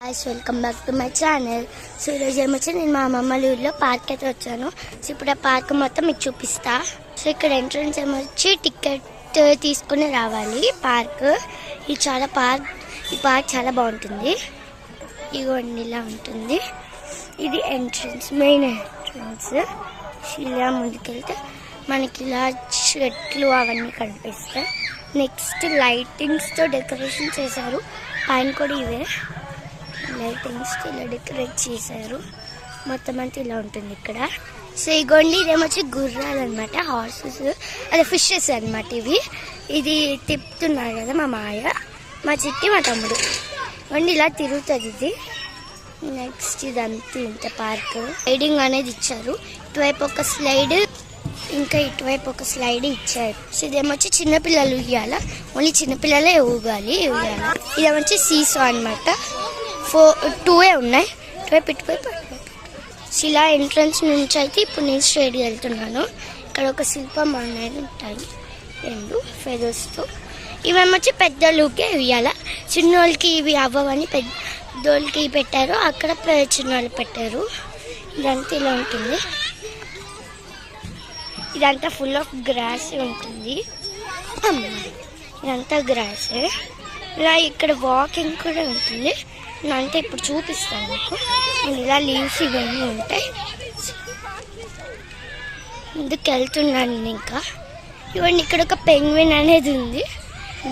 Welcome back to my channel. So ఈరోజు ఏమొచ్చి నేను మా అమ్మమ్మ ఊరిలో పార్క్ అయితే వచ్చాను. సో ఇప్పుడు ఆ పార్క్ మొత్తం మీకు చూపిస్తా. సో ఇక్కడ ఎంట్రన్స్ ఏమొచ్చి టికెట్ తీసుకుని రావాలి. ఈ పార్క్ చాలా బాగుంటుంది. ఇగోండి ఇలా ఉంటుంది. ఇది ఎంట్రన్స్, మెయిన్ ఎంట్రన్స్. ఇలా ముందుకెళ్తే మనకి ఇలా చెట్లు అవన్నీ కనిపిస్తాయి. నెక్స్ట్ లైటింగ్స్తో డెకరేషన్ చేశారు. పైన కూడా ఇవే లైటింగ్స్ ఇలా డెకరేట్ చేశారు. మొత్తం అంతా ఇలా ఉంటుంది ఇక్కడ. సో ఇగోండి ఇదేమొచ్చి గుర్రాలు అనమాట, హార్సెస్, అదే ఫిషెస్ అనమాట. ఇది తిప్పుతున్నారు కదా మా మాయ, మా చిట్టి, మా తమ్ముడు. ఇవ్వండి ఇలా తిరుగుతుంది ఇది. నెక్స్ట్ ఇదంతా ఇంత పార్క్. స్లైడింగ్ అనేది ఇచ్చారు. ఇటువైపు ఒక స్లైడ్, ఇంకా ఇటువైపు ఒక స్లైడ్ ఇచ్చారు. సో ఇదేమొచ్చి చిన్నపిల్లలు ఉయ్యాల, ఓన్లీ చిన్నపిల్లలే ఊగాలి ఉయ్యాల. ఇదేమొచ్చి సీసో అనమాట. 2 ఉన్నాయి, ఇటువైపు. ఇలా ఎంట్రన్స్ నుంచి అయితే ఇప్పుడు నేను స్ట్రైట్ వెళ్తున్నాను. ఇక్కడ ఒక శిల్పం అనేది ఉంటాయి 2 ఫెదర్స్తో. ఇవేమొచ్చి పెద్దోళ్ళకే ఉయ్యాల, చిన్నోళ్ళకి ఇవి అవ్వవని పెద్దోళ్ళకి పెట్టారు. అక్కడ చిన్నోళ్ళు పెట్టారు. ఇదంతా ఇలా ఉంటుంది. ఇదంతా ఫుల్ ఆఫ్ గ్రాస్ ఉంటుంది. ఇదంతా గ్రాసే. ఇలా ఇక్కడ వాకింగ్ కూడా ఉంటుంది. అంటే ఇప్పుడు చూపిస్తాను మీకు. ఇలా లీవ్స్ ఇవన్నీ ఉంటాయి. ముందుకు వెళ్తున్నాను ఇంకా. ఇవన్నీ ఇక్కడ ఒక పెంగ్విన్ అనేది ఉంది.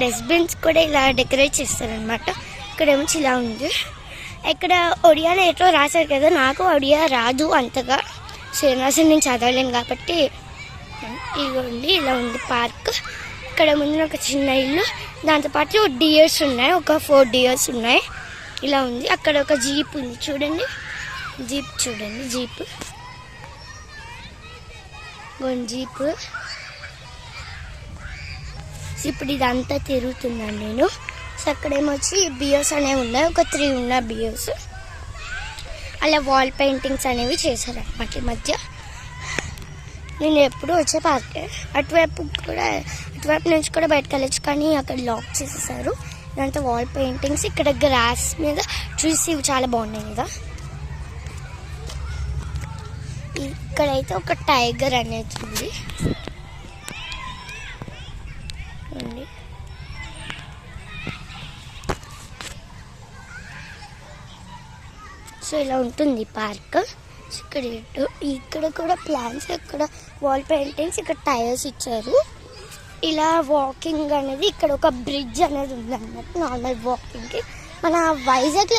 డస్ట్బిన్స్ కూడా ఇలా డెకరేట్ చేస్తారనమాట. ఇక్కడేమో ఇలా ఉంది. ఇక్కడ ఒడియాలో ఎటో రాశారు కదా, నాకు ఒడియా రాదు అంతగా. శ్రీనివాసం నేను చదవలేను కాబట్టి. ఇదిగోండి ఇలా ఉంది పార్క్. ఇక్కడ ముందు ఒక చిన్న ఇల్లు, దాంతోపాటు డియర్స్ ఉన్నాయి, ఒక 4 డియర్స్ ఉన్నాయి. ఇలా ఉంది. అక్కడ ఒక జీప్ ఉంది చూడండి, జీప్. జీప్. ఇప్పుడు ఇదంతా తిరుగుతున్నాను నేను. సో అక్కడేమొచ్చి బియర్స్ అనేవి ఉన్నాయి, ఒక 3 ఉన్నాయి బియర్స్. అలా వాల్ పెయింటింగ్స్ అనేవి చేశారన్నమాట ఈ మధ్య. నేను ఎప్పుడు వచ్చే పార్కే. అటువైపు నుంచి కూడా బయటకు వెళ్ళచ్చు, కానీ అక్కడ లాక్ చేసేసారు. ఇదంతా వాల్ పెయింటింగ్స్. ఇక్కడ గ్రాస్ మీద ట్రీస్ ఇవి చాలా బాగున్నాయి కదా. ఇక్కడైతే ఒక టైగర్ అనేది ఉంది. సో ఇలా ఉంటుంది పార్క్. ఇక్కడ కూడా ప్లాన్స్, ఇక్కడ వాల్ పెయింటింగ్స్, ఇక్కడ టైర్స్ ఇచ్చారు. ఇలా వాకింగ్ అనేది, ఇక్కడ ఒక బ్రిడ్జ్ అనేది ఉంది అన్నమాట నార్మల్ వాకింగ్కి. మన వైజాగ్లో